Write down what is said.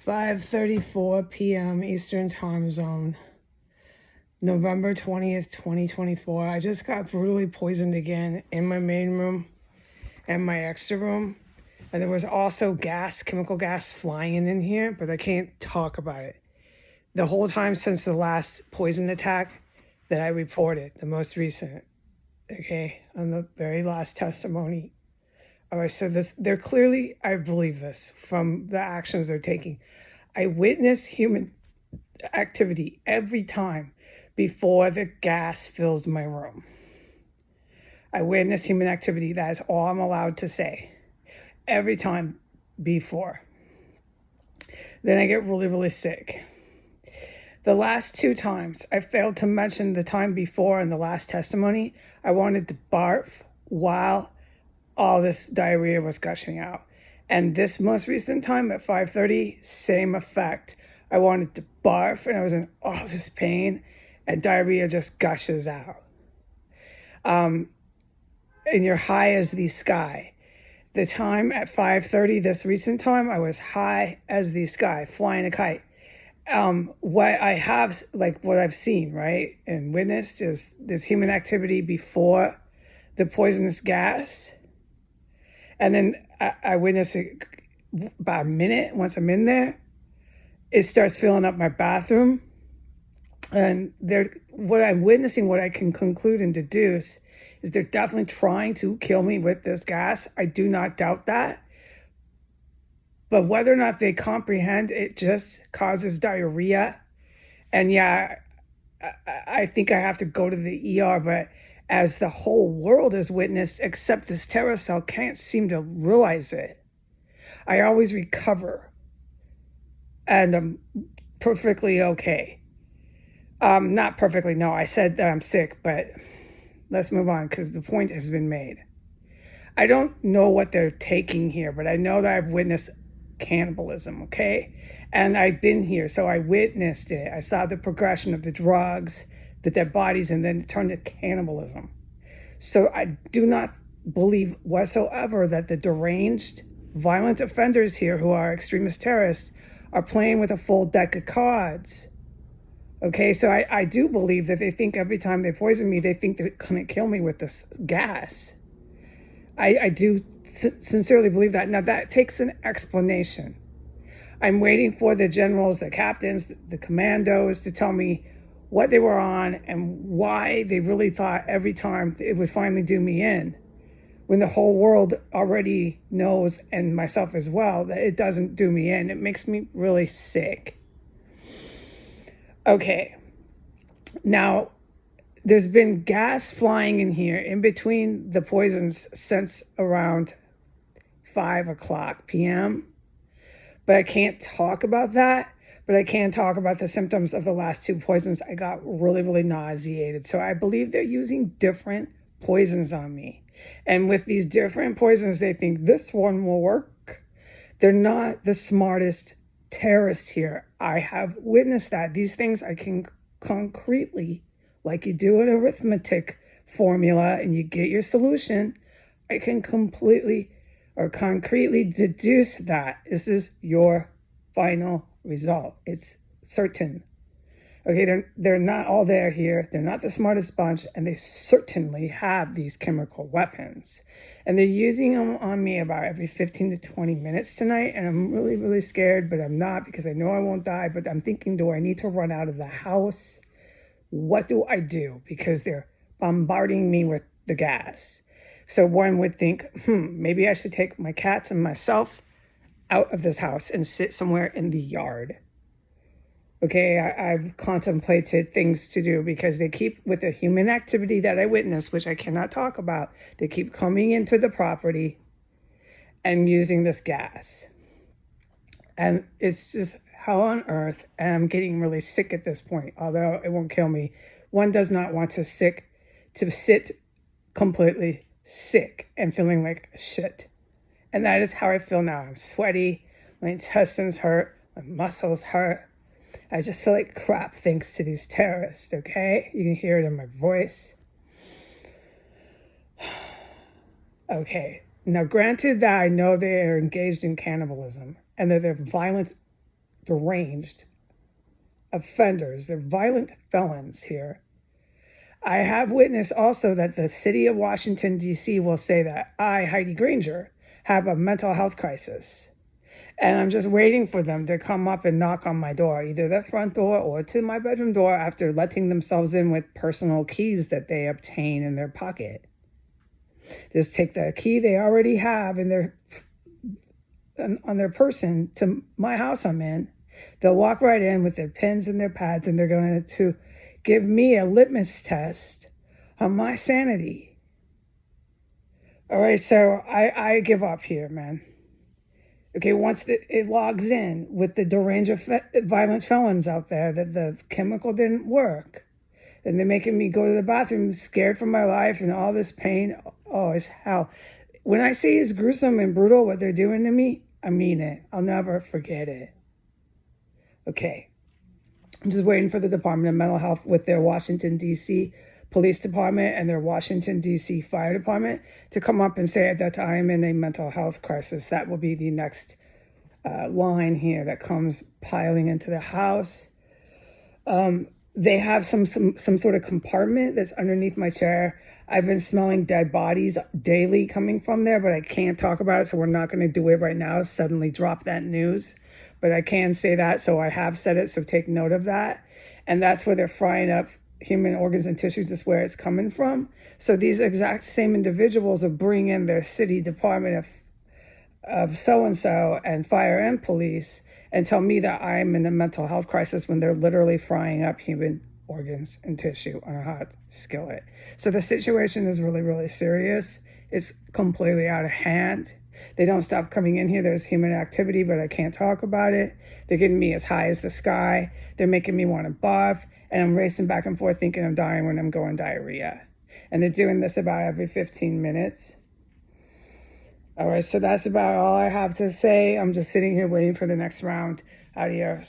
5:34 p.m. Eastern Time Zone, November 20th, 2024. I just got brutally poisoned again in my main room and my extra room. And there was also gas, chemical gas flying in here, but I can't talk about it. The whole time since the last poison attack that I reported, the most recent, okay, on the very last testimony. All right, so they're clearly, I believe this from the actions they're taking. I witness human activity every time before the gas fills my room. I witness human activity. That is all I'm allowed to say. Every time before. Then I get really, really sick. The last two times, I failed to mention the time before in the last testimony, I wanted to barf while all this diarrhea was gushing out. And this most recent time at 5:30, same effect. I wanted to barf and I was in all this pain and diarrhea just gushes out. And you're high as the sky. The time at 5:30, this recent time, I was high as the sky, flying a kite. What I have, like what I've seen, right, and witnessed is there's human activity before the poisonous gas. And then I witness it about a minute. Once I'm in there, it starts filling up my bathroom. And what I'm witnessing, what I can conclude and deduce, is they're definitely trying to kill me with this gas. I do not doubt that. But whether or not they comprehend, it just causes diarrhea. And yeah, I think I have to go to the ER, but as the whole world has witnessed, except this terror cell can't seem to realize it. I always recover and I'm perfectly okay. Not perfectly, no, I said that I'm sick, but let's move on because the point has been made. I don't know what they're taking here, but I know that I've witnessed cannibalism, okay? And I've been here, so I witnessed it. I saw the progression of the drugs, the dead bodies, and then it turned to cannibalism. So I do not believe whatsoever that the deranged, violent offenders here who are extremist terrorists are playing with a full deck of cards. Okay, so I do believe that they think every time they poison me, they think they're going to kill me with this gas. I do sincerely believe that. Now, that takes an explanation. I'm waiting for the generals, the captains, the commandos to tell me what they were on and why they really thought every time it would finally do me in, when the whole world already knows, and myself as well, that it doesn't do me in. It makes me really sick. Okay, now there's been gas flying in here in between the poisons since around 5:00 p.m. But I can't talk about that. But I can talk about the symptoms of the last two poisons. I got really, really nauseated. So I believe they're using different poisons on me. And with these different poisons, they think this one will work. They're not the smartest terrorists here. I have witnessed that. These things I can concretely, like you do an arithmetic formula and you get your solution, I can completely or concretely deduce that this is your final result. It's certain. Okay, they're not all there here. They're not the smartest bunch, and they certainly have these chemical weapons. And they're using them on me about every 15 to 20 minutes tonight, and I'm really, really scared, but I'm not because I know I won't die, but I'm thinking, do I need to run out of the house? What do I do? Because they're bombarding me with the gas. So one would think, maybe I should take my cats and myself out of this house and sit somewhere in the yard. Okay, I've contemplated things to do because they keep, with the human activity that I witnessed, which I cannot talk about, they keep coming into the property and using this gas. And it's just hell on earth, and I'm getting really sick at this point, although it won't kill me. One does not want to sit completely sick and feeling like shit. And that is how I feel now. I'm sweaty, my intestines hurt, my muscles hurt. I just feel like crap thanks to these terrorists, okay? You can hear it in my voice. Okay, now granted that I know they are engaged in cannibalism and that they're violent deranged offenders. They're violent felons here. I have witnessed also that the city of Washington, D.C. will say that I, Heidi Granger, have a mental health crisis. And I'm just waiting for them to come up and knock on my door, either the front door or to my bedroom door after letting themselves in with personal keys that they obtain in their pocket. Just take the key they already have in their on their person to my house I'm in. They'll walk right in with their pens and their pads, and they're going to give me a litmus test on my sanity. All right, so I give up here, man. Okay, once it logs in with the deranged violent felons out there that the chemical didn't work, and they're making me go to the bathroom scared for my life and all this pain. Oh, it's hell. When I say it's gruesome and brutal what they're doing to me, I mean it. I'll never forget it. Okay. I'm just waiting for the Department of Mental Health with their Washington, D.C. Police Department and their Washington, D.C. Fire Department to come up and say that I am in a mental health crisis. That will be the next line here that comes piling into the house. They have some sort of compartment that's underneath my chair. I've been smelling dead bodies daily coming from there, but I can't talk about it, so we're not going to do it right now. Suddenly drop that news. But I can say that, so I have said it, so take note of that. And that's where they're frying up human organs and tissues, is where it's coming from. So these exact same individuals will bring in their city department of so-and-so and fire and police and tell me that I'm in a mental health crisis when they're literally frying up human organs and tissue on a hot skillet. So the situation is really, really serious. It's completely out of hand. They don't stop coming in here. There's human activity, but I can't talk about it. They're getting me as high as the sky. They're making me want to barf. And I'm racing back and forth thinking I'm dying when I'm going diarrhea. And they're doing this about every 15 minutes. All right, so that's about all I have to say. I'm just sitting here waiting for the next round. Adios.